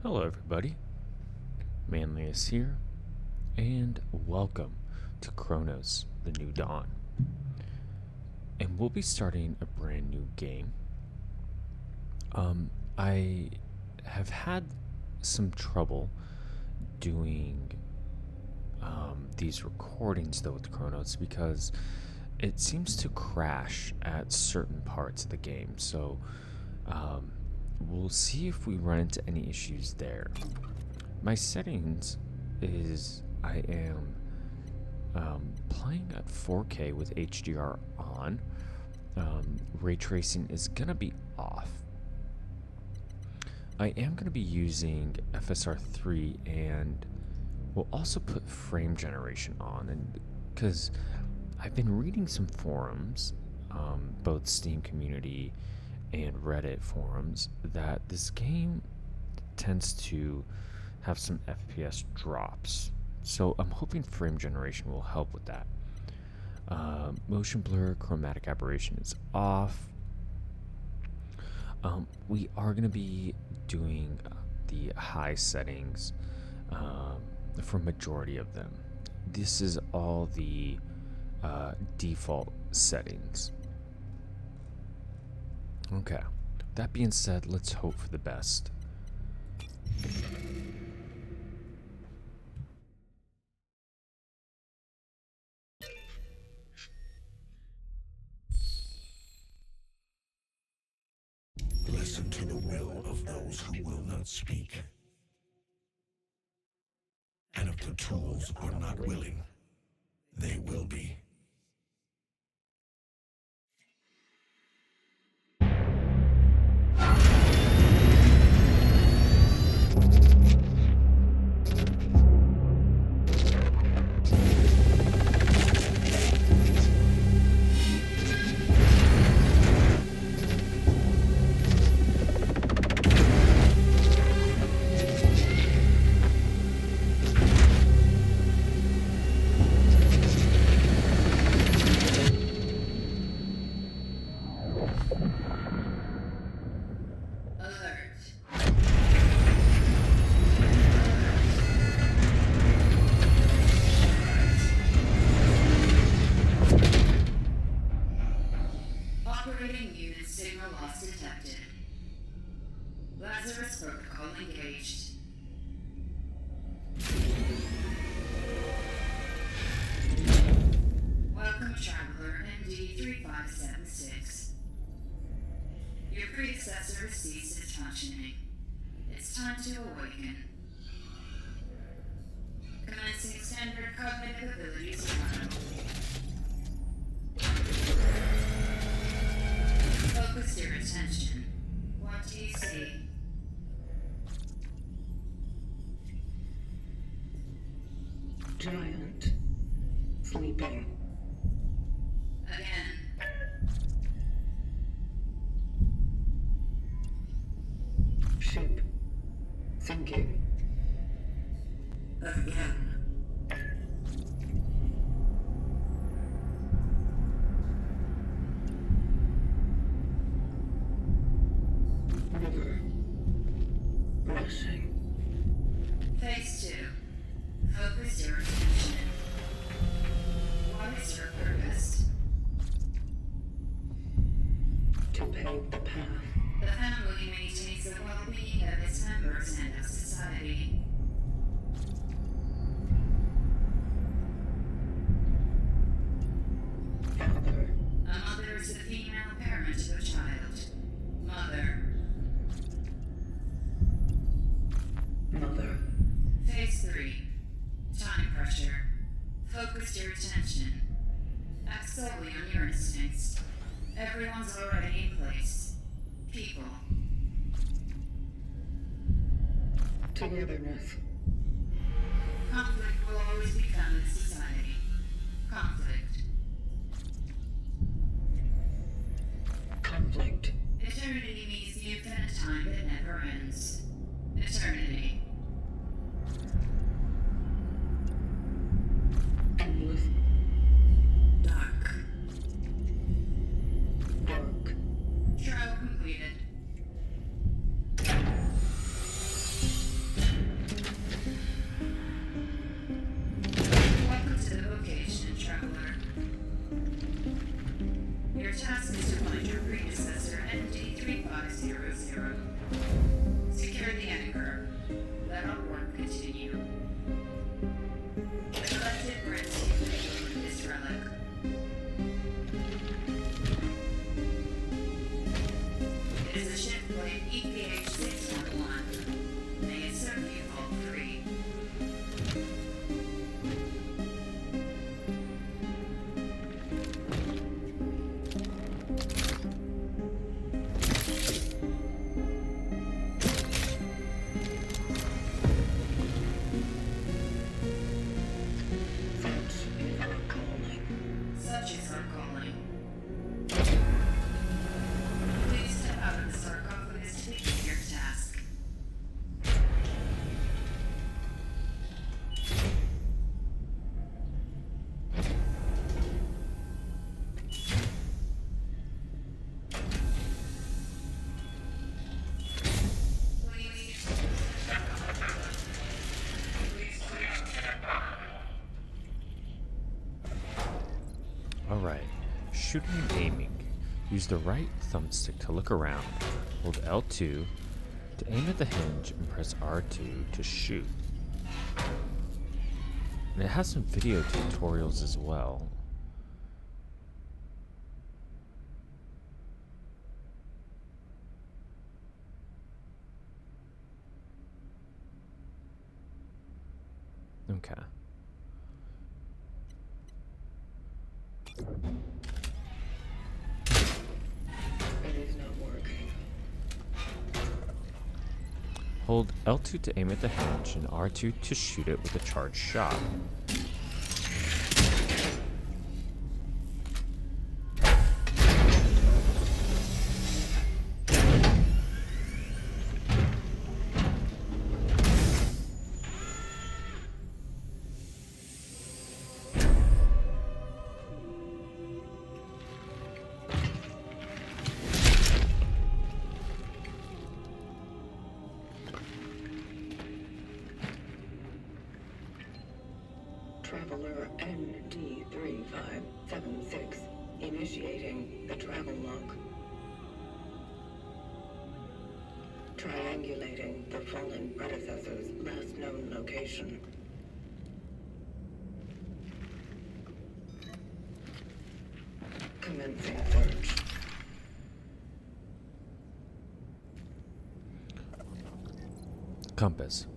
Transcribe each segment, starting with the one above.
Hello everybody, Manlius here, and welcome to Cronos, the New Dawn. And we'll be starting a brand new game. I have had some trouble doing these recordings though with Cronos because it seems to crash at certain parts of the game, so we'll see if we run into any issues there. My settings is I am playing at 4K with HDR on. Ray tracing is gonna be off. I am gonna be using FSR3 and we'll also put frame generation on, and because I've been reading some forums, both Steam community and Reddit forums, that this game tends to have some FPS drops. So I'm hoping frame generation will help with that. Motion blur, chromatic aberration is off. We are going to be doing the high settings for majority of them. This is all the default settings. Okay, that being said, let's hope for the best. Listen to the will of those who will not speak. And if the tools are not willing, they will be. Operating unit signal loss detected. Lazarus protocol engaged. Welcome, traveler MD3576. Your predecessor has ceased its functioning. It's time to awaken. Commencing standard cognitive abilities trial. Focus your attention. What do you see? Giant. Sleeping. Again. Ship. Sinking. Again. River. Rushing. Phase 2. Focus your attention. What is your purpose? To pave the path. The family maintains the well-being of its members and of society. Father. A mother is the female parent of a child. Mother. Mother. Phase 3. Time pressure. Focus your attention. Act solely on your instincts. Everyone's already in place. People. Togetherness. Conflict will always be found in society. Conflict. Conflict. Eternity means the infinite time that never ends. Eternity. Endless. Dark. Dark. Trial completed. 0. Secure the anchor. Let our work continue. The collective grants you with this relic. It is a ship plate EPH 611. May it serve you all free. Subjects are calling. Please step out of the sarcophagus to begin your task. Alright, shooting and aiming. Use the right thumbstick to look around. Hold L2 to aim at the hinge and press R2 to shoot. And it has some video tutorials as well. Okay. It is not working. Hold L2 to aim at the hinge and R2 to shoot it with a charged shot. Traveler ND3576 initiating the travel lock. Triangulating the fallen predecessor's last known location. Commencing search. Compass.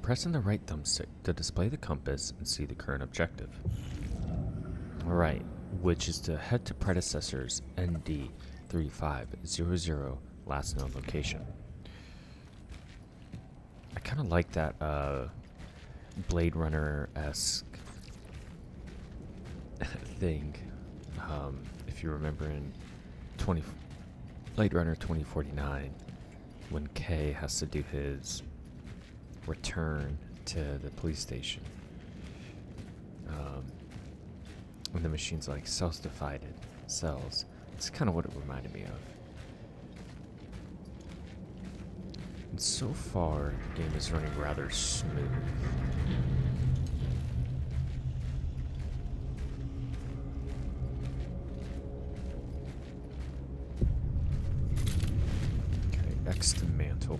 Press in the right thumbstick to display the compass and see the current objective. Alright, which is to head to predecessor's ND3500 last known location. I kind of like that Blade Runner-esque thing. If you remember in Blade Runner 2049, when K has to do his return to the police station, when the machine's like self-divided cells. It's kind of what it reminded me of. And so far, the game is running rather smooth. Okay, X to mantle.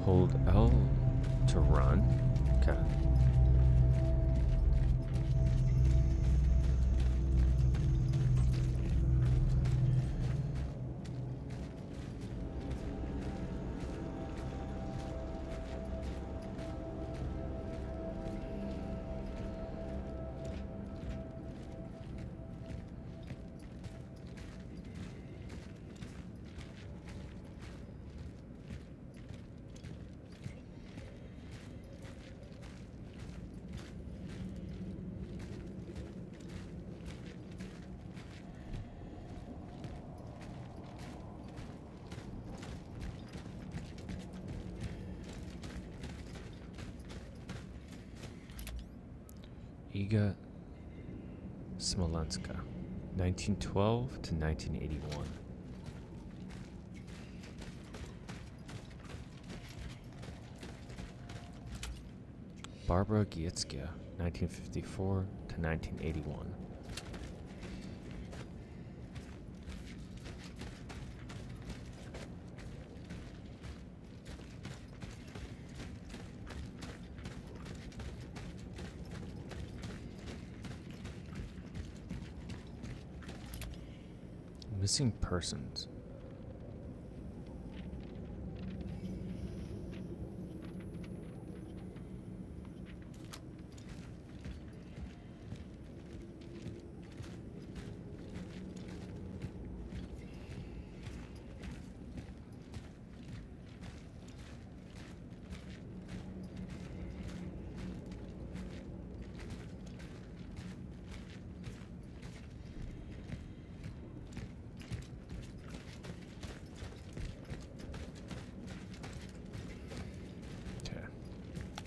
Hold L to run. Okay. Iga Smolenska, 1912 to 1981. Barbara Gietska, 1954 to 1981. Missing persons.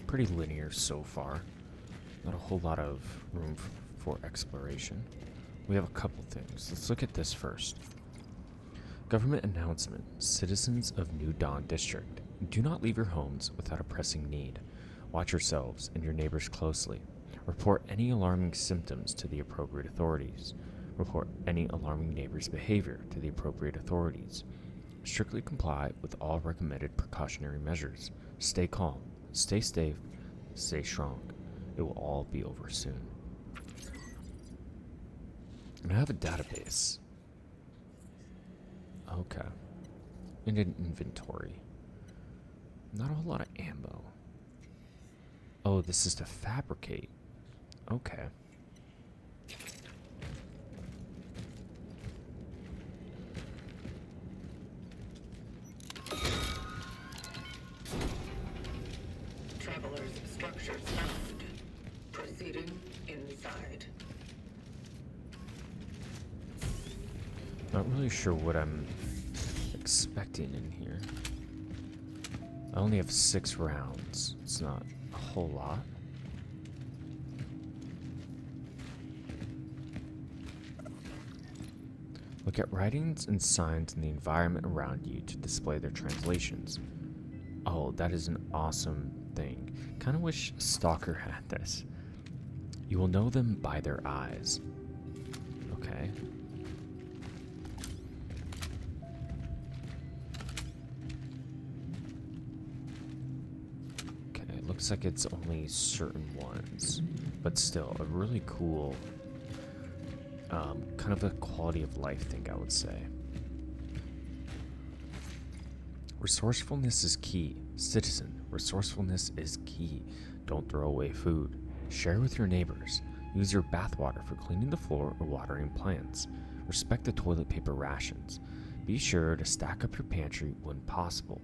Pretty linear so far. Not a whole lot of room for exploration. We have a couple things. Let's look at this first. Government announcement. Citizens of New Dawn District. Do not leave your homes without a pressing need. Watch yourselves and your neighbors closely. Report any alarming symptoms to the appropriate authorities. Report any alarming neighbor's behavior to the appropriate authorities. Strictly comply with all recommended precautionary measures. Stay calm. Stay safe, stay strong. It will all be over soon. And I have a database. Okay. In an inventory. Not a whole lot of ammo. Oh, this is to fabricate. Okay. Traveler's structures found. Proceeding inside. Not really sure what I'm expecting in here. I only have 6 rounds. It's not a whole lot. Look at writings and signs in the environment around you to display their translations. Oh, that is an awesome thing. Kind of wish Stalker had this. You will know them by their eyes. Okay. Okay, it looks like it's only certain ones, but still a really cool, kind of a quality of life thing, I would say. Resourcefulness is key. Citizen, resourcefulness is key. Don't throw away food. Share with your neighbors. Use your bathwater for cleaning the floor or watering plants. Respect the toilet paper rations. Be sure to stack up your pantry when possible.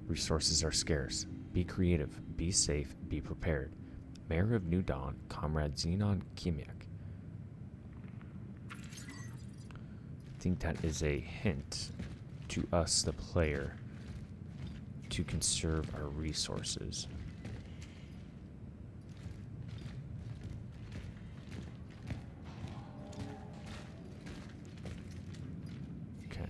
Resources are scarce. Be creative. Be safe. Be prepared. Mayor of New Dawn, Comrade Xenon Kimiak. I think that is a hint to us, the player, to conserve our resources. Okay.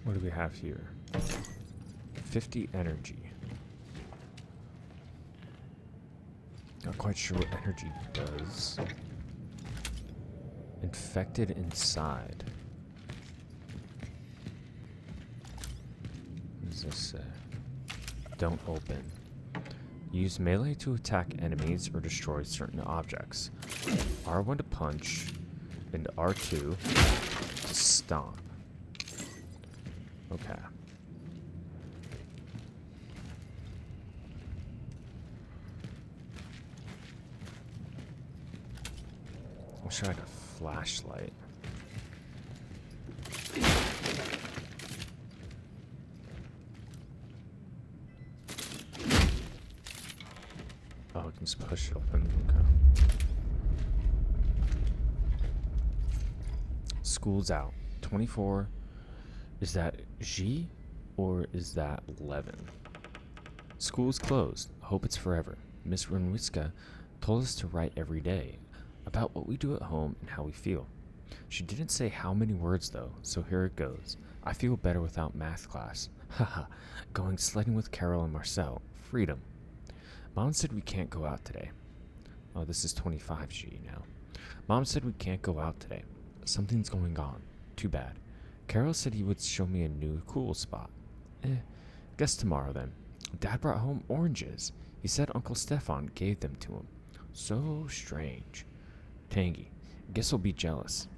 What do we have here? 50 energy. Not quite sure what energy does. Infected inside. What does this say? Don't open. Use melee to attack enemies or destroy certain objects. R1 to punch, and R2 to stomp. Okay. Wish I had a flashlight. Oh, we can just push it open. Okay. School's out. 24. Is that G or is that 11? School's closed. Hope it's forever. Miss Renwiska told us to write every day about what we do at home and how we feel. She didn't say how many words though, so here it goes. I feel better without math class. Haha. Going sledding with Carol and Marcel. Freedom. Mom said we can't go out today. Oh, this is 25G now. Mom said we can't go out today. Something's going on. Too bad. Carol said he would show me a new cool spot. Guess tomorrow then. Dad brought home oranges. He said Uncle Stefan gave them to him. So strange. Tangy. Guess he'll be jealous.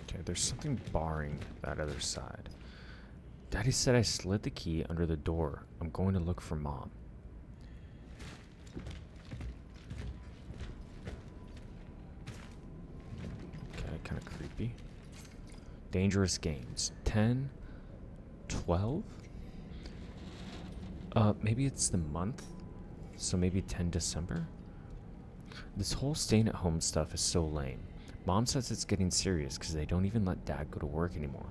Okay, there's something barring that other side. Daddy said I slid the key under the door. I'm going to look for Mom. Okay, kind of creepy. Dangerous games. 10, 12? Maybe it's the month? So maybe 10 December? This whole staying at home stuff is so lame. Mom says it's getting serious because they don't even let Dad go to work anymore.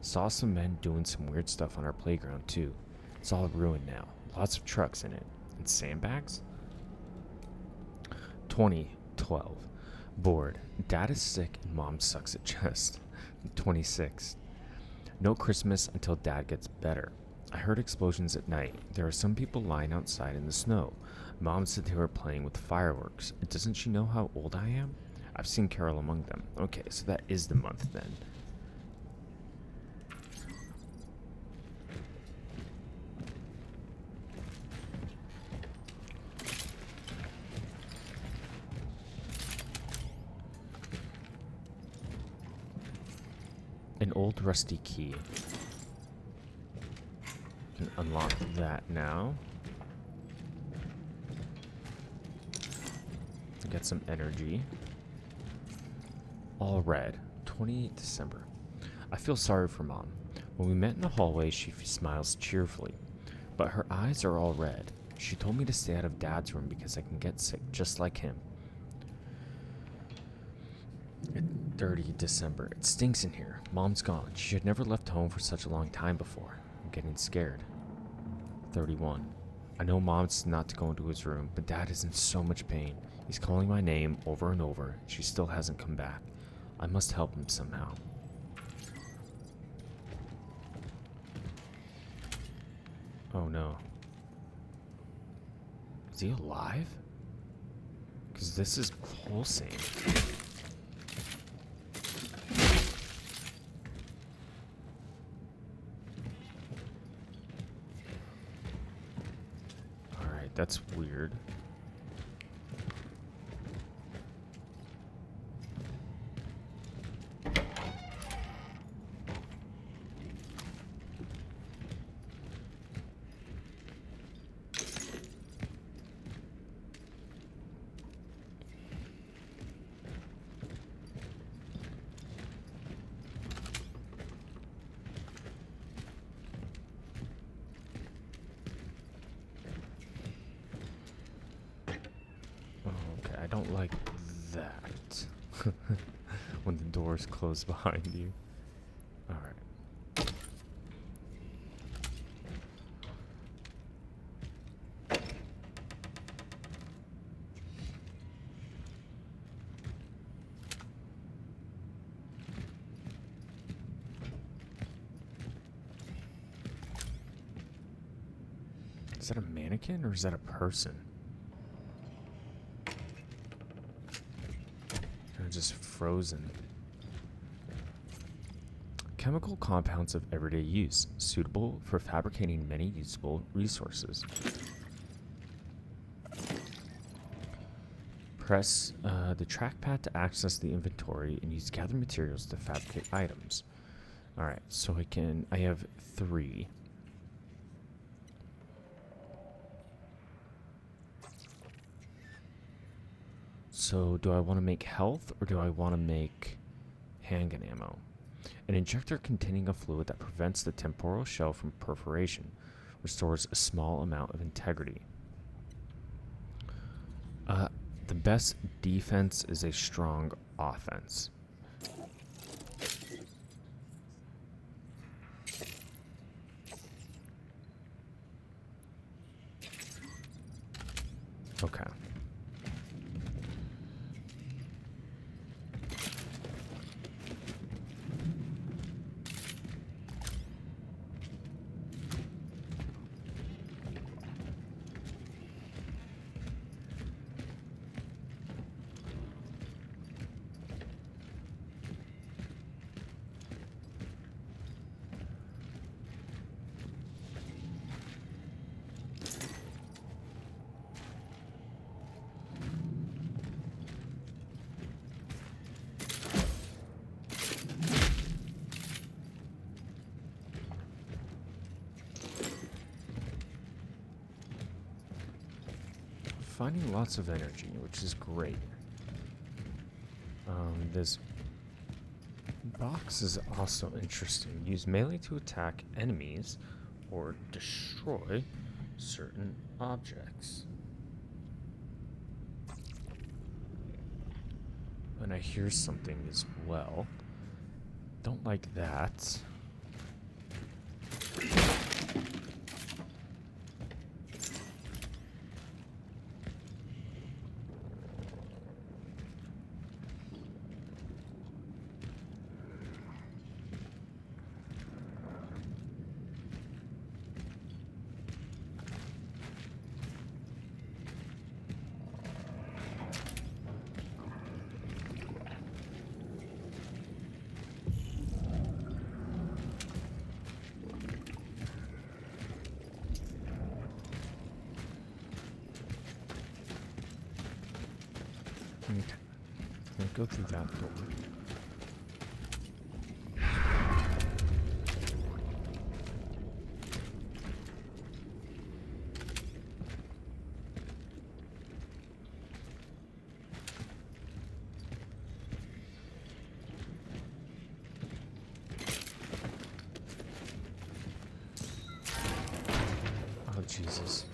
Saw some men doing some weird stuff on our playground too. It's all ruined now. Lots of trucks in it. And sandbags? 2012. Bored. Dad is sick and Mom sucks at chess. 26. No Christmas until Dad gets better. I heard explosions at night. There are some people lying outside in the snow. Mom said they were playing with fireworks. Doesn't she know how old I am? I've seen Carol among them. Okay, so that is the month then. An old rusty key. Can unlock that now. Get some energy. All red. 28 December. I feel sorry for Mom. When we met in the hallway, she smiles cheerfully, but her eyes are all red. She told me to stay out of Dad's room because I can get sick just like him. 30 December. It stinks in here. Mom's gone. She had never left home for such a long time before. I'm getting scared. 31. I know Mom's not to go into his room, but Dad is in so much pain. He's calling my name over and over. She still hasn't come back. I must help him somehow. Oh no. Is he alive? Because this is pulsing. Alright, that's weird. I don't like that. When the doors close behind you. Alright. Is that a mannequin or is that a person? Just frozen. Chemical compounds of everyday use, suitable for fabricating many usable resources. Press the trackpad to access the inventory and use gather materials to fabricate items. Alright, so I have 3. So do I want to make health or do I want to make handgun ammo? An injector containing a fluid that prevents the temporal shell from perforation, restores a small amount of integrity. The best defense is a strong offense. Okay. finding lots of energy, which is great. This box is also interesting. Use melee to attack enemies or destroy certain objects. And I hear something as well. Don't like that. Okay. Let's go through that door. Oh, Jesus.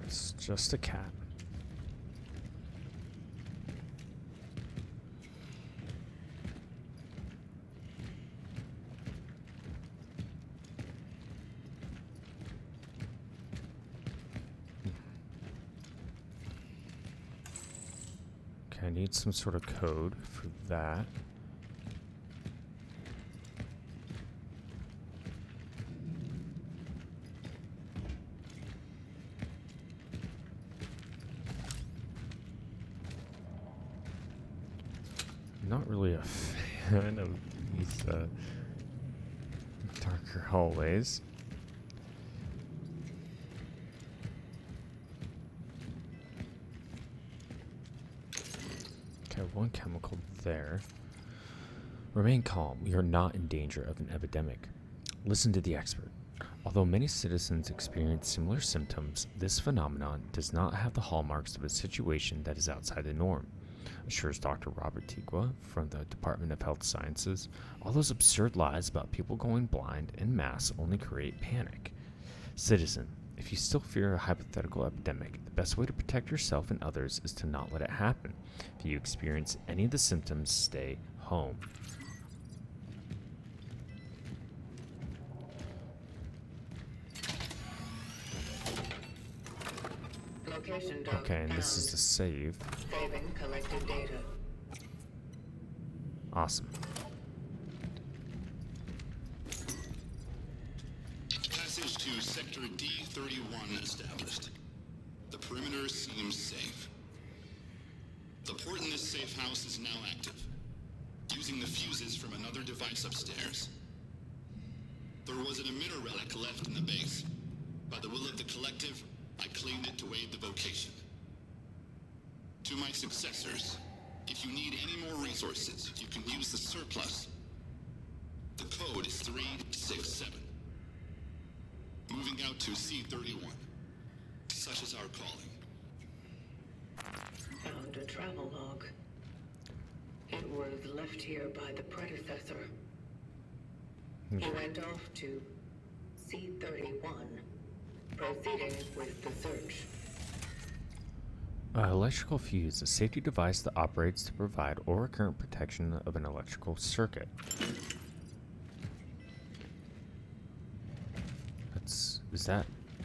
It's just a cat. Okay, I need some sort of code for that. Not really a fan of these darker hallways. Okay, one chemical there. Remain calm. We are not in danger of an epidemic. Listen to the expert. Although many citizens experience similar symptoms, this phenomenon does not have the hallmarks of a situation that is outside the norm, assures Dr. Robert Tigua from the Department of Health Sciences. All those absurd lies about people going blind en masse only create panic. Citizen, if you still fear a hypothetical epidemic, the best way to protect yourself and others is to not let it happen. If you experience any of the symptoms, stay home. Location dog Okay, and this is found. the save. Saving collected data. Awesome. Passage to Sector D31 established. The perimeter seems safe. The port in this safe house is now active, using the fuses from another device upstairs. There was an emitter relic left in the base. By the will of the collective, I claimed it to aid the vocation. To my successors, if you need any more resources, you can use the surplus. The code is 367. Moving out to C31. Such is our calling. Found a travel log. It was left here by the predecessor. He went off to C31, proceeding with the search. Electrical fuse, a safety device that operates to provide overcurrent protection of an electrical circuit.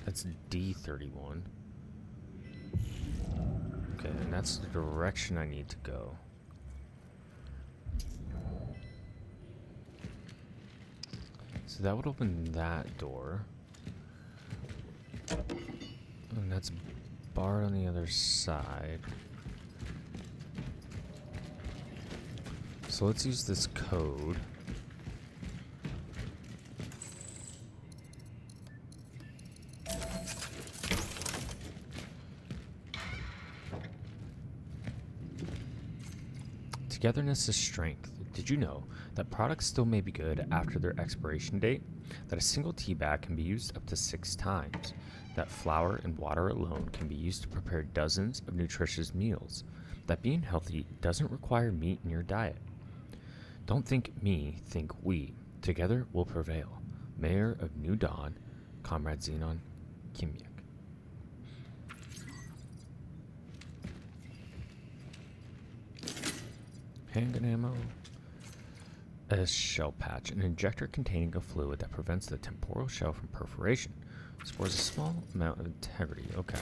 That's D31. Okay, and that's the direction I need to go. So that would open that door. And that's barred on the other side. So let's use this code. Togetherness is strength. Did you know that products still may be good after their expiration date? That a single tea bag can be used up to 6 times? That flour and water alone can be used to prepare dozens of nutritious meals? That being healthy doesn't require meat in your diet? Don't think me, think we. Together we'll prevail. Mayor of New Dawn, Comrade Xenon Kimyek. Handgun ammo. A shell patch, an injector containing a fluid that prevents the temporal shell from perforation. Spores a small amount of integrity. Okay.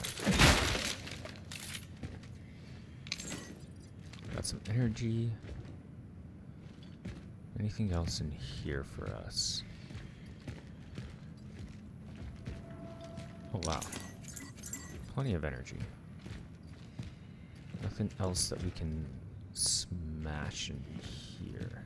Got some energy. Anything else in here for us? Oh wow. Plenty of energy. Nothing else that we can smash in here.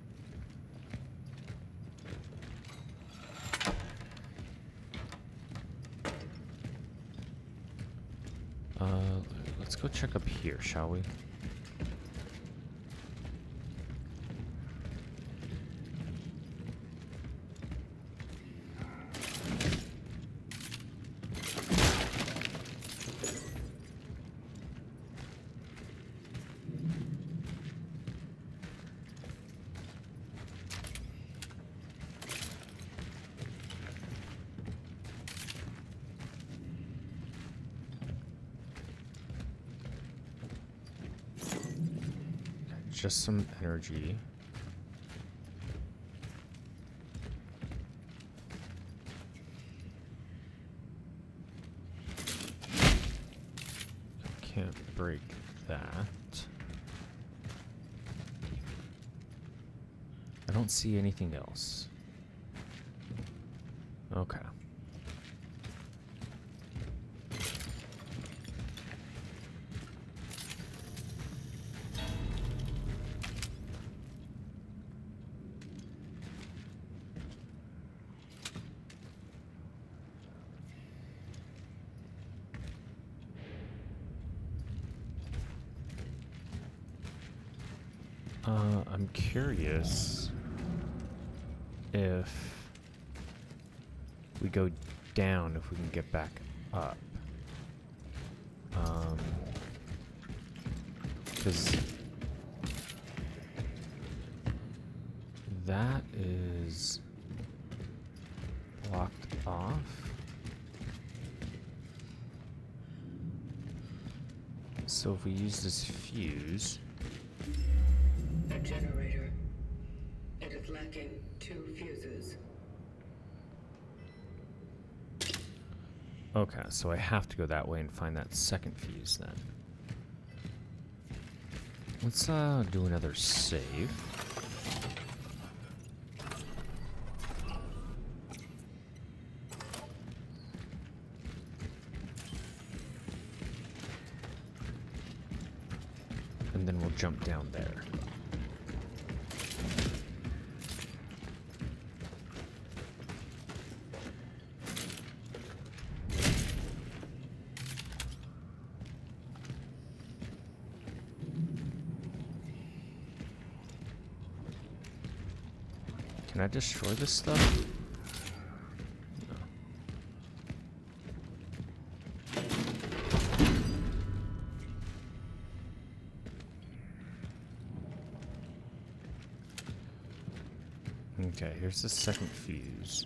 Let's go check up here, shall we? Just some energy. Can't break that. I don't see anything else. Okay. I'm curious if we go down, if we can get back up. Because that is blocked off. So if we use this fuse... The generator. It is lacking 2 fuses. Okay, so I have to go that way and find that second fuse then. Let's do another save. And then we'll jump down there. Can I destroy this stuff? No. Okay, here's the second fuse.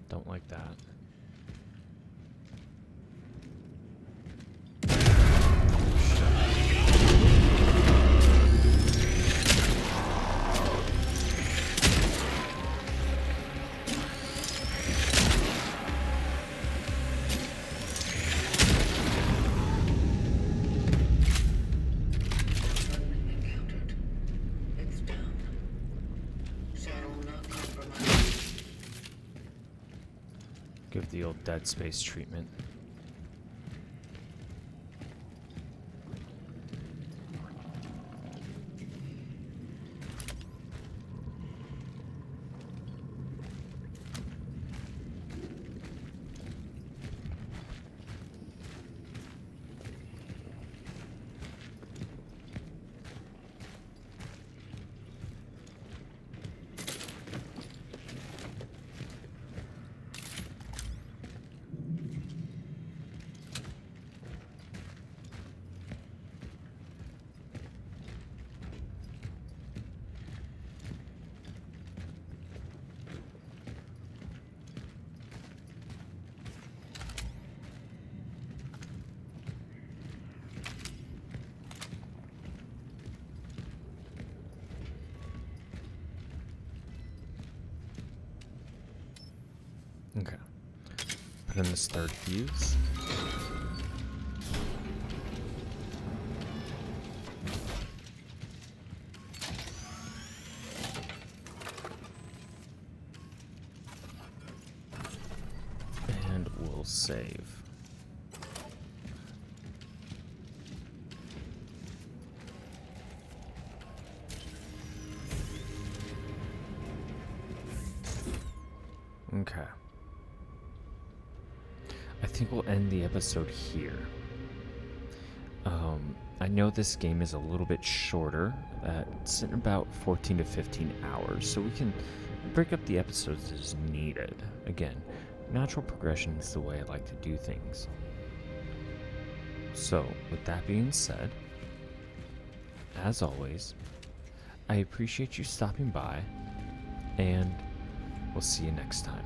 Don't like that. Give the old Dead Space treatment. put in this third fuse. And we'll save. Okay. I think we'll end the episode here. I know this game is a little bit shorter. It's in about 14 to 15 hours, so we can break up the episodes as needed. Again, natural progression is the way I like to do things. So, with that being said, as always, I appreciate you stopping by, and we'll see you next time.